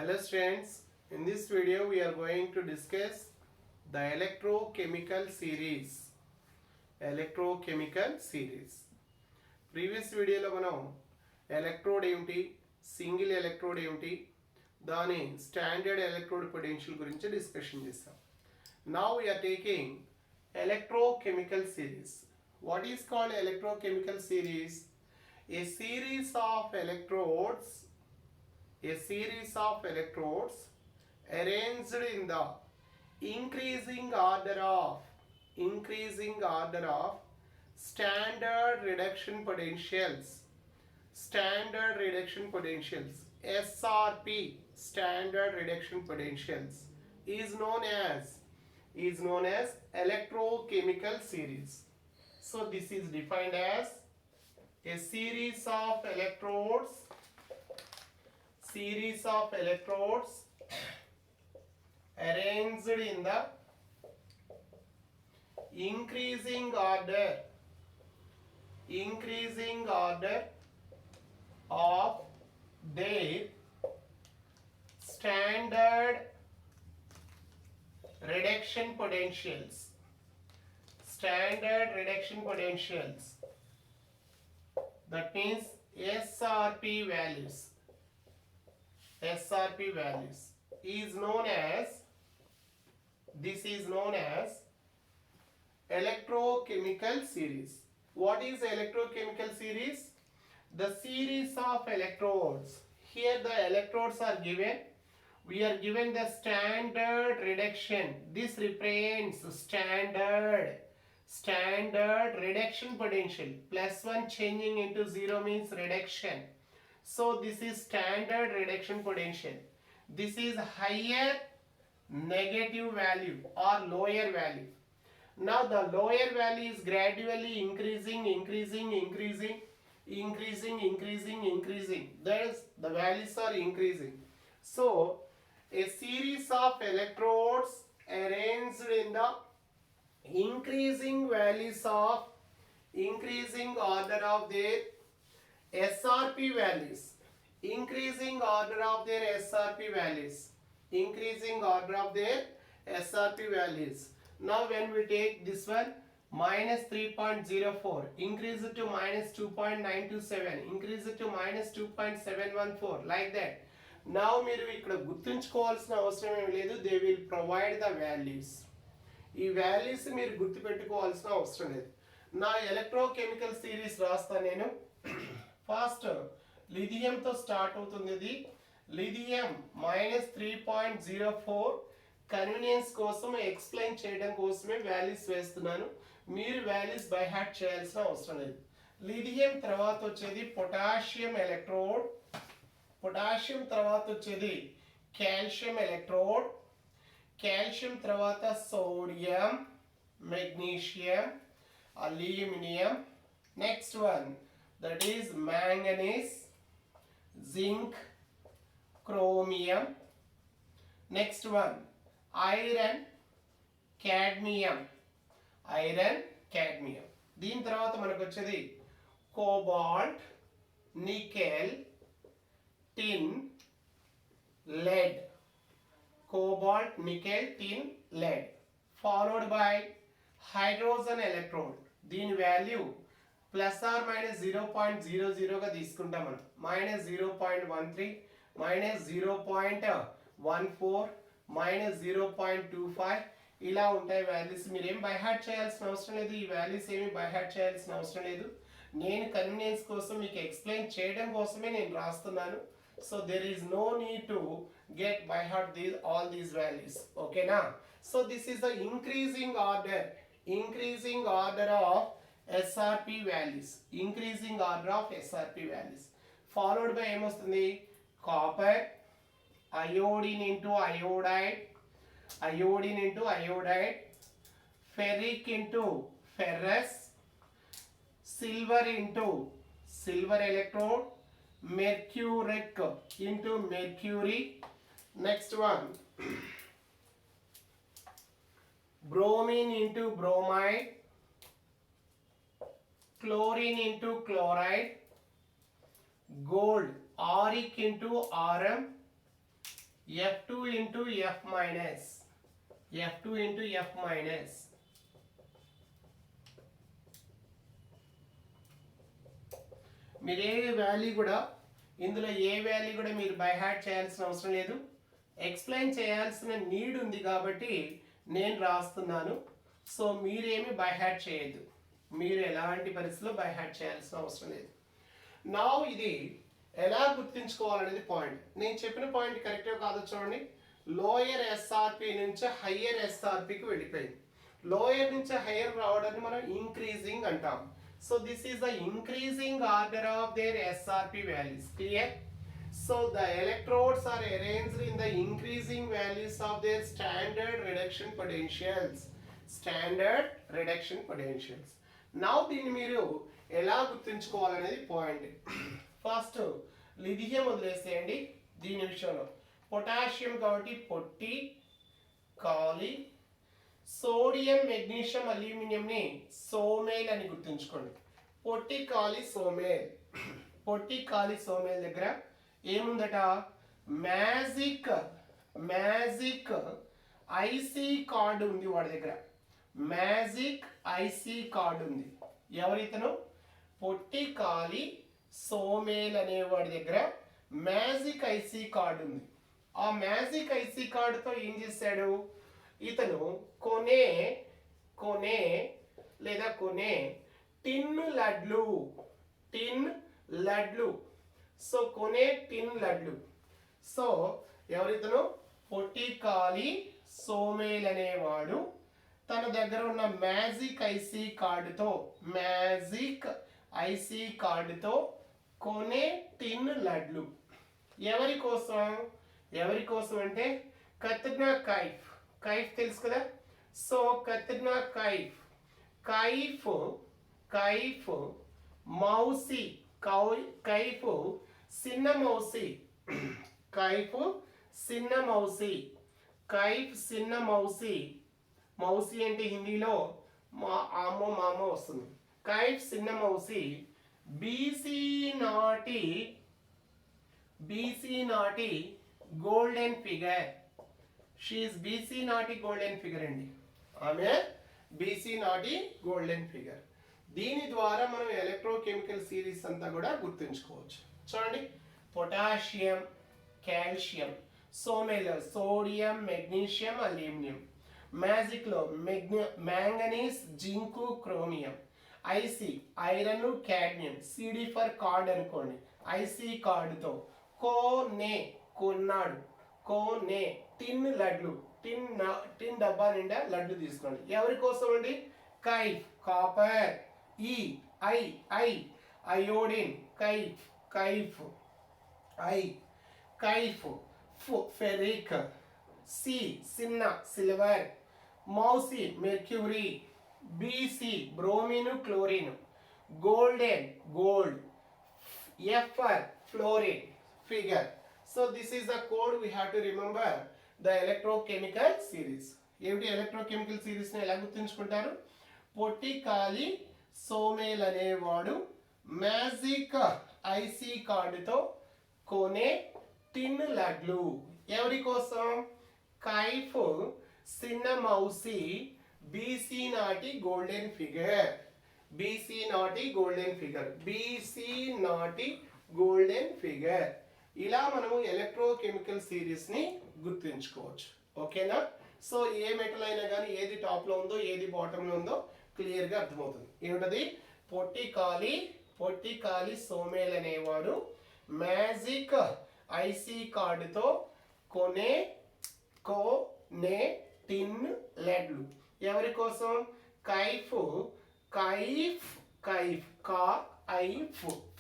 Hello students, in this video we are going to discuss the electrochemical series. Electrochemical series. Previous video లో మనం electrode ఏమిటి, single electrode ఏమిటి, దాని standard electrode potential గురించి discussion చేస్తాం. Now we are taking electrochemical series. What is called electrochemical series? A series of electrodes arranged in the increasing order of standard reduction potentials SRP, standard reduction potentials, is known as electrochemical series. So this is defined as a series of electrodes arranged in the increasing order of their standard reduction potentials. That means SRP values is known as electrochemical series. What is electrochemical series? The series of electrodes. Here the electrodes are given. We are given the standard reduction. This represents standard reduction potential. +1 changing into 0 means reduction. So this is standard reduction potential. This is higher negative value or lower value. Now the lower value is gradually increasing. That is, the values are increasing. So a series of electrodes arranged in the increasing order of their SRP values, increasing order of their SRP values. Now when we take this one, -3.04, increase it to -2.927, increase it to -2.714, like that. Now మీరు ఇక్కడ గుర్తుంచుకోవాల్సిన అవసరం ఏమీ లేదు. They will provide the values. ఈ values మీరు గుర్తుపెట్టుకోవాల్సిన అవసరం లేదు. నా ఎలక్ట్రోకెమికల్ సిరీస్ రాస్తాను నేను. ఫస్ట్ లిథియంతో స్టార్ట్ అవుతుంది. ఇది లిథియం -3.04. కన్వీనియన్స్ కోసం ఎక్స్ప్లెయిన్ చేయడం కోసమే వాల్యూస్ వేస్తున్నాను. మీరు వాల్యూస్ బై హార్ట్ చేయాల్సిన అవసరం లేదు. లిథియం తర్వాత వచ్చేది పొటాషియం ఎలక్ట్రోడ్, పొటాషియం తర్వాత వచ్చేది కాల్షియం ఎలక్ట్రోడ్, కాల్షియం తర్వాత sodium, magnesium, aluminium. Next one that is manganese, zinc, chromium. Next one iron, cadmium. దీని తర్వాత మనకు వచ్చేది cobalt, nickel, tin, lead. Cobalt, nickel, tin, lead. Followed by hydrogen electrode. దీని value ±0.00 గా తీసుకుంటాం మనం. -0.13, -0.14, -0.25 ఇలా ఉంటాయి వాల్యూస్. మీరేం బై హార్ట్ చేయాల్సిన అవసరం లేదు. ఈ వాల్యూస్ ఏమి బై హార్ట్ చేయాల్సిన అవసరం లేదు. నేను కన్వీనియన్స్ కోసం మీకు ఎక్స్ప్లెయిన్ చేయడం కోసమే నేను రాస్తున్నాను. So there is no need to get by heart all these values. Okay na? So this is the increasing order of SRP values. Followed by ఏమొస్తుంది? Copper, iodine into iodide, ferric into ferrous, silver into silver electrode, mercuric into mercury. Next one bromine into bromide, chlorine into chloride, gold auric into rm, F2 into F minus, F2 into F minus. మీరు ఏ value కూడా ఇందులో ఏ value కూడా మీరు by heart చేయాల్సిన అవసరం లేదు, explain చేయాల్సిన need ఉంది కాబట్టి నేను రాస్తున్నాను. సో మీరేమి బై హార్ట్ చేయొద్దు, మీరు ఎలాంటి పరిస్థితుల్లో బై హార్ట్ చేయాల్సిన అవసరం లేదు. నా ఇది ఎలా గుర్తుంచుకోవాలనేది పాయింట్. నేను చెప్పిన పాయింట్ కరెక్టే కాదో చూడండి. లోయర్ ఎస్ఆర్పి నుంచి హయ్యర్ ఎస్ఆర్పికి వెళ్ళిపోయింది. లోయర్ నుంచి హయ్యర్ రావడాన్ని మనం ఇంక్రీజింగ్ అంటాం. So this is the increasing order of their SRP values. Clear? So the electrodes are arranged in the increasing values of their standard reduction potentials. Standard reduction potentials. Now దీన్ని మీరు ఎలా గుర్తుంచుకోవాలనేది point. First lithium వదిలేసేయండి దీని విషయంలో. Potassium కాబట్టి పొట్టి, కాలి, sodium, magnesium, అల్యూమినియంని సోమేల్ అని గుర్తుంచుకోండి. పొట్టి, కాలి, సోమేల్. పొట్టి, కాలి, సోమేల్ దగ్గర ఏముందట? మ్యాజిక్ ఐసీ కార్డు ఉంది వాడి దగ్గర. మ్యాజిక్ ఐసీ కార్డు ఉంది. ఎవరితను? పొట్టి, కాలి, సోమేల్ అనే వాడి దగ్గర మ్యాజిక్ ఐసీ కార్డు ఉంది. ఆ మ్యాజిక్ ఐసీ కార్డుతో ఏం చేశాడు ఇతను? కొనే టిన్ లడ్లు. సో కొనే టిన్ లడ్లు. సో ఎవరితను? పొట్టి, కాలి, సోమేల్ అనేవాడు తన దగ్గర ఉన్న మ్యాజిక్ ఐసీ కార్డుతో కొనే టిన్ లడ్లు. ఎవరి కోసం అంటే కత్రినా కైఫ్ తెలుసు కదా. సో కత్రినా కైఫ్ మౌసి, కైఫ్ చిన్న మౌసి. మౌసి అంటే హిందీలో అమ్మో మామ వస్తుంది. కైఫ్ చిన్న మౌసి బీసీ నాటి గోల్డెన్ ఫిగర్. షీఈస్ బీసీ నాటి గోల్డెన్ ఫిగర్ అండి. ఆమె బీసీ నాటి గోల్డెన్ ఫిగర్. దీని ద్వారా మనం ఎలక్ట్రోకెమికల్ సిరీస్ అంతా కూడా గుర్తుంచుకోవచ్చు. చూడండి, పొటాషియం, కాల్షియం, సోమేలో సోడియం, మెగ్నీషియం, అల్యూమినియం. మ్యాజిక్ లో manganese, zinc, chromium. IC iron, cadmium. CD for card అనుకోండి. ఐసి కార్డుతో కొనే టిన్ లడ్లు. టిన్ డబ్బా నిండా లడ్లు తీసుకోండి. ఎవరి కోసం అండి? కైఫ్ కాపర్. అయోడిన్. కైఫ్ ఫెరిక్. చిన్న సిల్వర్. మౌసి mercury. BC bromine, chlorine. Gold. Fr fluorine figure. So this is the code we have to remember the electrochemical series. ఏమిటి ఎలక్ట్రోకెమికల్ సిరీస్ ని ఎలా గుర్తుంచుకుంటారు? పొట్టి, కాలి, సోమేల్ అనేవాడు మ్యాజిక్ ఐసీ కార్డుతో కొనే టిన్ లడ్లు. ఎవరి కోసం? కైఫ్ చిన్న మౌసి బీసీ నాటి గోల్డెన్ ఫిగర్. బీసీ నాటి గోల్డెన్ ఫిగర్. ఇలా మనము ఎలక్ట్రోకెమికల్ సిరీస్ ని గుర్తుంచుకోవచ్చు. ఓకేనా? సో ఏ మెటల్ అయినా కానీ ఏది టాప్ లో ఉందో ఏది బాటమ్ లో ఉందో క్లియర్ గా అర్థమవుతుంది. ఏమిటది? పొట్టి, కాలి, సోమేల్ అనేవాడు మ్యాజిక్ ఐసీ కార్డుతో కొనే టిన్ లడ్లు. ఎవరి కోసం? కైఫ్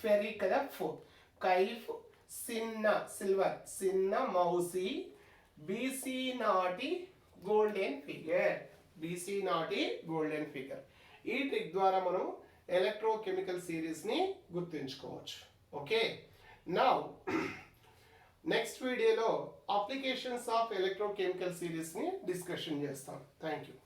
ఫెరిక్ కదా. కైఫ్ చిన్న మౌసి బీసీ నాటి గోల్డెన్ ఫిగర్. ఈ ట్రిక్ ద్వారా మనం ఎలక్ట్రోకెమికల్ సిరీస్ ని గుర్తుంచుకోవచ్చు. ఓకే, నౌ నెక్స్ట్ వీడియోలో అప్లికేషన్స్ ఆఫ్ ఎలక్ట్రోకెమికల్ సిరీస్ ని డిస్కషన్ చేస్తాం. Thank you.